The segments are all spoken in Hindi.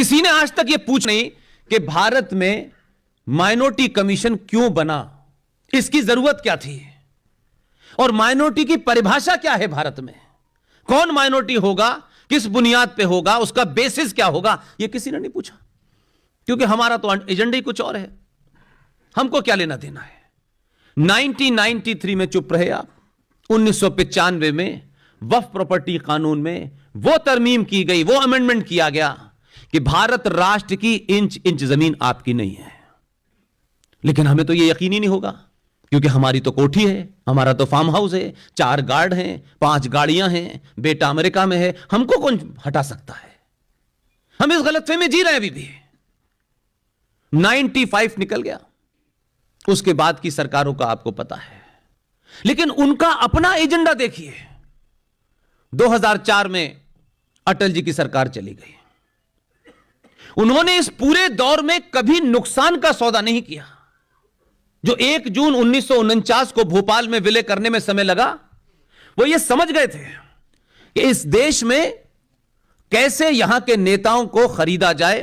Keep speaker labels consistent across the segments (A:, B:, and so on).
A: किसी ने आज तक यह पूछ नहीं कि भारत में माइनॉरिटी कमीशन क्यों बना, इसकी जरूरत क्या थी, और माइनॉरिटी की परिभाषा क्या है भारत में, कौन माइनॉरिटी होगा, किस बुनियाद पे होगा, उसका बेसिस क्या होगा, यह किसी ने नहीं पूछा। क्योंकि हमारा तो एजेंडा ही कुछ और है, हमको क्या लेना देना है। 1993 में चुप रहे आप, 1995 में वक्फ प्रॉपर्टी कानून में वो तरमीम की गई, वो अमेंडमेंट किया गया कि भारत राष्ट्र की इंच इंच जमीन आपकी नहीं है। लेकिन हमें तो ये यकीन ही नहीं होगा, क्योंकि हमारी तो कोठी है, हमारा तो फार्म हाउस है, 4 गार्ड हैं, 5 गाड़ियां हैं, बेटा अमेरिका में है, हमको कौन हटा सकता है। हम इस गलतफहमी में जी रहे हैं अभी भी। 95 निकल गया, उसके बाद की सरकारों का आपको पता है, लेकिन उनका अपना एजेंडा देखिए। 2004 में अटल जी की सरकार चली गई, उन्होंने इस पूरे दौर में कभी नुकसान का सौदा नहीं किया। जो 1 जून 1949 को भोपाल में विलय करने में समय लगा, वो ये समझ गए थे कि इस देश में कैसे यहां के नेताओं को खरीदा जाए,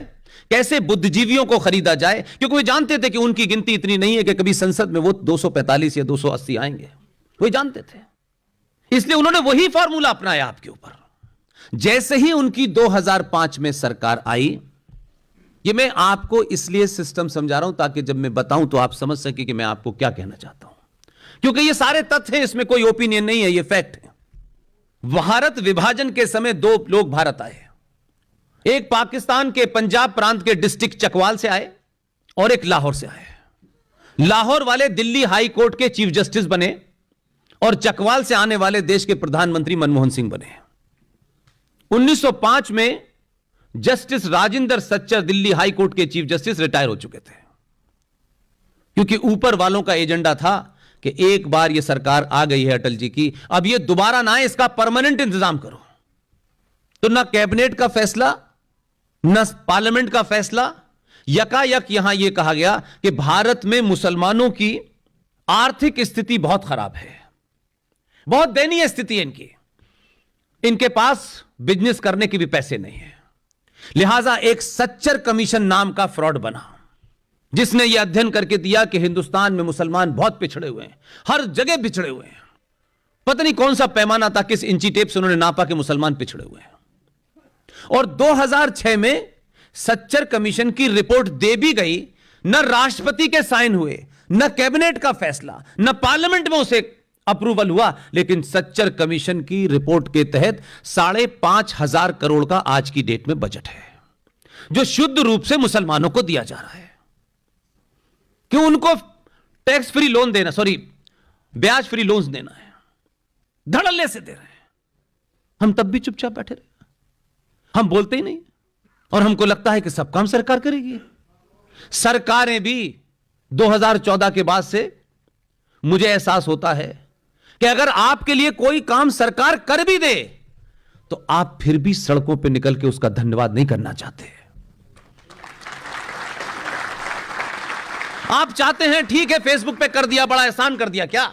A: कैसे बुद्धिजीवियों को खरीदा जाए, क्योंकि वे जानते थे कि उनकी गिनती इतनी नहीं है कि कभी संसद में वो 245 या 280 आएंगे, वे जानते थे। इसलिए उन्होंने वही फार्मूला अपनाया आपके ऊपर। जैसे ही उनकी 2005 में सरकार आई, ये मैं आपको इसलिए सिस्टम समझा रहा हूं ताकि जब मैं बताऊं तो आप समझ सके कि मैं आपको क्या कहना चाहता हूं, क्योंकि ये सारे तथ्य हैं, इसमें कोई ओपिनियन नहीं है, ये फैक्ट है। भारत विभाजन के समय 2 लोग भारत आए, एक पाकिस्तान के पंजाब प्रांत के डिस्ट्रिक्ट चकवाल से आए और एक लाहौर से आए। लाहौर वाले दिल्ली हाई कोर्ट के चीफ जस्टिस बने और चकवाल से आने वाले देश के प्रधानमंत्री मनमोहन सिंह बने। 1905 में justice Rajendra Sachar Delhi high court के चीफ जस्टिस रिटायर हो चुके थे, क्योंकि ऊपर वालों का एजेंडा था कि एक बार यह सरकार आ गई है अटल जी की, अब यह दोबारा ना आए, इसका परमानेंट इंतजाम करो। तो ना कैबिनेट का फैसला, न पार्लियामेंट का फैसला, यकायक यहां यह कहा गया कि भारत में मुसलमानों की आर्थिक स्थिति बहुत खराब है, बहुत दयनीय स्थिति है इनके पास बिजनेस करने के भी पैसे नहीं है। लिहाजा एक सच्चर कमीशन नाम का फ्रॉड बना, जिसने यह अध्ययन करके दिया कि हिंदुस्तान में मुसलमान बहुत पिछड़े हुए हैं, हर जगह पिछड़े हुए हैं। पता नहीं कौन सा पैमाना था, किस इंची टेप से उन्होंने नापा कि मुसलमान पिछड़े हुए हैं। और 2006 में सच्चर कमीशन की रिपोर्ट दे भी गई, न राष्ट्रपति के साइन हुए, न कैबिनेट का फैसला, न पार्लियामेंट में उसे अप्रूवल हुआ, लेकिन सच्चर कमीशन की रिपोर्ट के तहत 5,500 करोड़ का आज की डेट में बजट है, जो शुद्ध रूप से मुसलमानों को दिया जा रहा है। क्यों उनको टैक्स फ्री लोन देना, सॉरी ब्याज फ्री लोन्स देना है, धड़ल्ले से दे रहे हैं, हम तब भी चुपचाप बैठे रहे, हम बोलते ही नहीं, और हमको लगता है कि सब काम सरकार करेगी। सरकारें भी 2014 के बाद से मुझे एहसास होता है कि अगर आपके लिए कोई काम सरकार कर भी दे तो आप फिर भी सड़कों पे निकल के उसका धन्यवाद नहीं करना चाहते। आप चाहते हैं ठीक है फेसबुक पे कर दिया, बड़ा एहसान कर दिया, क्या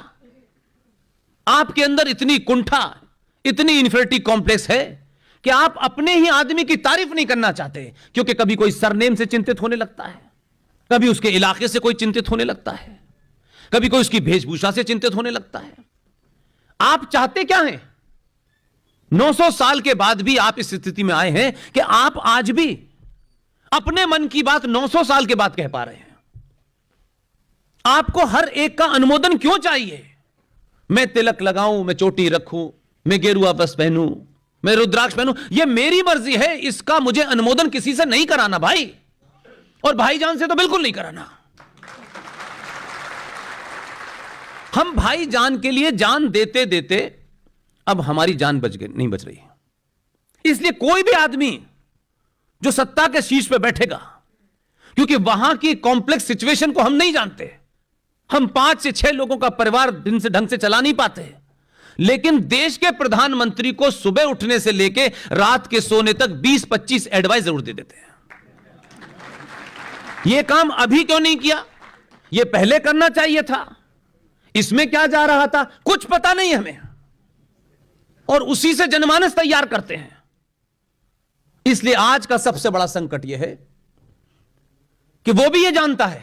A: आपके अंदर इतनी कुंठा, इतनी इन्फिनिटी कॉम्प्लेक्स है कि आप अपने ही आदमी की तारीफ नहीं करना चाहते, क्योंकि कभी कोई सरनेम से चिंतित होने लगता है, कभी उसके इलाके से कोई चिंतित होने लगता है, कभी कोई उसकी वेशभूषा से चिंतित होने लगता है। आप चाहते क्या हैं? 900 साल के बाद भी आप इस स्थिति में आए हैं कि आप आज भी अपने मन की बात 900 साल के बाद कह पा रहे हैं। आपको हर एक का अनुमोदन क्यों चाहिए? मैं तिलक लगाऊं, मैं चोटी रखूं, मैं गेरुआ वस्त्र पहनूं, मैं रुद्राक्ष पहनूं, यह मेरी मर्जी है, इसका मुझे अनुमोदन किसी से नहीं कराना भाई, और भाईजान से तो बिल्कुल नहीं कराना। हम भाईजान के लिए जान देते देते अब हमारी जान नहीं बच रही है। इसलिए कोई भी आदमी जो सत्ता के शीर्ष पे बैठेगा, क्योंकि वहां की कॉम्प्लेक्स सिचुएशन को हम नहीं जानते, हम 5 से 6 लोगों का परिवार दिन से ढंग से चला नहीं पाते, लेकिन देश के प्रधानमंत्री को सुबह उठने से लेके रात के सोने तक 20-25 एडवाइस जरूर दे देते हैं। यह काम अभी क्यों नहीं किया? यह पहले करना चाहिए था। इसमें क्या जा रहा था कुछ पता नहीं हमें, और उसी से जनमानस तैयार करते हैं। इसलिए आज का सबसे बड़ा संकट यह है कि वो भी ये जानता है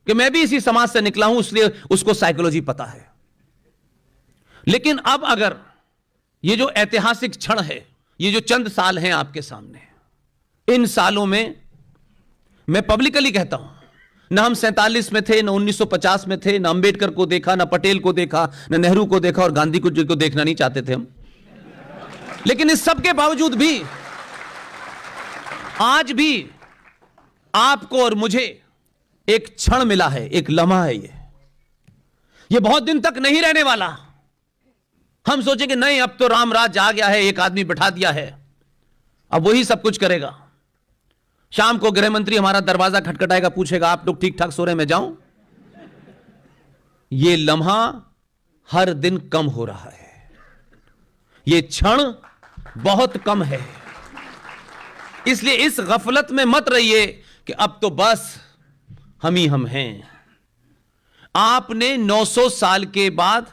A: कि मैं भी इसी समाज से निकला हूं, इसलिए उसको साइकोलॉजी पता है। लेकिन अब अगर ये जो ऐतिहासिक क्षण है, ये जो चंद साल हैं आपके सामने, इन सालों में मैं पब्लिकली कहता हूं, ना हम 47 में थे, ना 1950 में थे, ना अंबेडकर को देखा, ना पटेल को देखा, ना नेहरू को देखा, और गांधी को देखना नहीं चाहते थे हम। लेकिन इस सब के बावजूद भी आज भी आपको और मुझे एक क्षण मिला है, एक लम्हा है। ये बहुत दिन तक नहीं रहने वाला। हम सोचे कि नहीं, अब तो राम राज आ गया है, एक आदमी बैठा दिया है, अब वही सब कुछ करेगा। शाम को गृह मंत्री हमारा दरवाजा खटखटाएगा, पूछेगा आप लोग ठीक ठाक सो रहे हैं, मैं जाऊं? ये लम्हा हर दिन कम हो रहा है, ये क्षण बहुत कम है। इसलिए इस गफलत में मत रहिए कि अब तो बस हम ही हम हैं। आपने 900 साल के बाद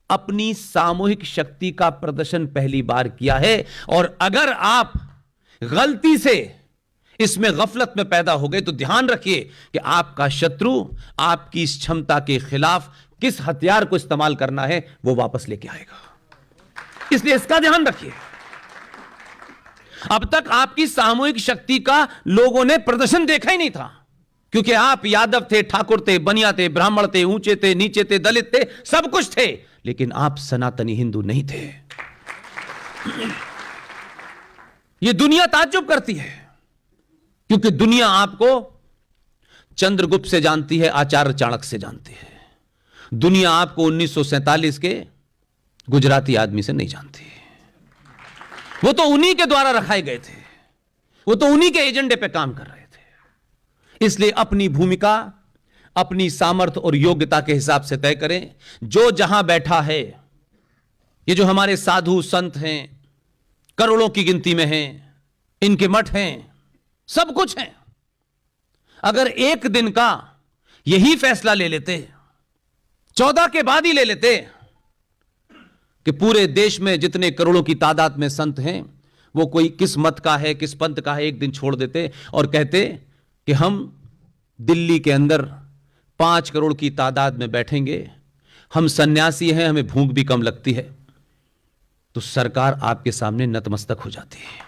A: अपनी सामूहिक शक्ति का प्रदर्शन पहली बार किया है, और अगर आप गलती से इसमें गफलत में पैदा हो गए तो ध्यान रखिए कि आपका शत्रु आपकी इस क्षमता के खिलाफ किस हथियार को इस्तेमाल करना है वो वापस लेके आएगा। इसलिए इसका ध्यान रखिए। अब तक आपकी सामूहिक शक्ति का लोगों ने प्रदर्शन देखा ही नहीं था, क्योंकि आप यादव थे, ठाकुर थे, बनिया थे, ब्राह्मण थे, ऊंचे थे, नीचे थे, दलित थे, सब कुछ थे, लेकिन आप सनातनी हिंदू नहीं थे। यह दुनिया ताज्जुब करती है, क्योंकि दुनिया आपको चंद्रगुप्त से जानती है, आचार्य चाणक्य से जानती है। दुनिया आपको 1947 के गुजराती आदमी से नहीं जानती। वो तो उन्हीं के द्वारा रखाए गए थे, वो तो उन्हीं के एजेंडे पे काम कर रहे थे। इसलिए अपनी भूमिका अपनी सामर्थ्य और योग्यता के हिसाब से तय करें। जो जहां बैठा है, ये जो हमारे साधु संत हैं, करोड़ों की गिनती में हैं, इनके मठ हैं, सब कुछ हैं, अगर एक दिन का यही फैसला ले लेते, 14 के बाद ही ले लेते, कि पूरे देश में जितने करोड़ों की तादाद में संत हैं, वो कोई किस मत का है, किस पंथ का है, एक दिन छोड़ देते और कहते कि हम दिल्ली के अंदर 5 करोड़ की तादाद में बैठेंगे, हम सन्यासी हैं, हमें भूख भी कम लगती है, तो सरकार आपके सामने नतमस्तक हो जाती है।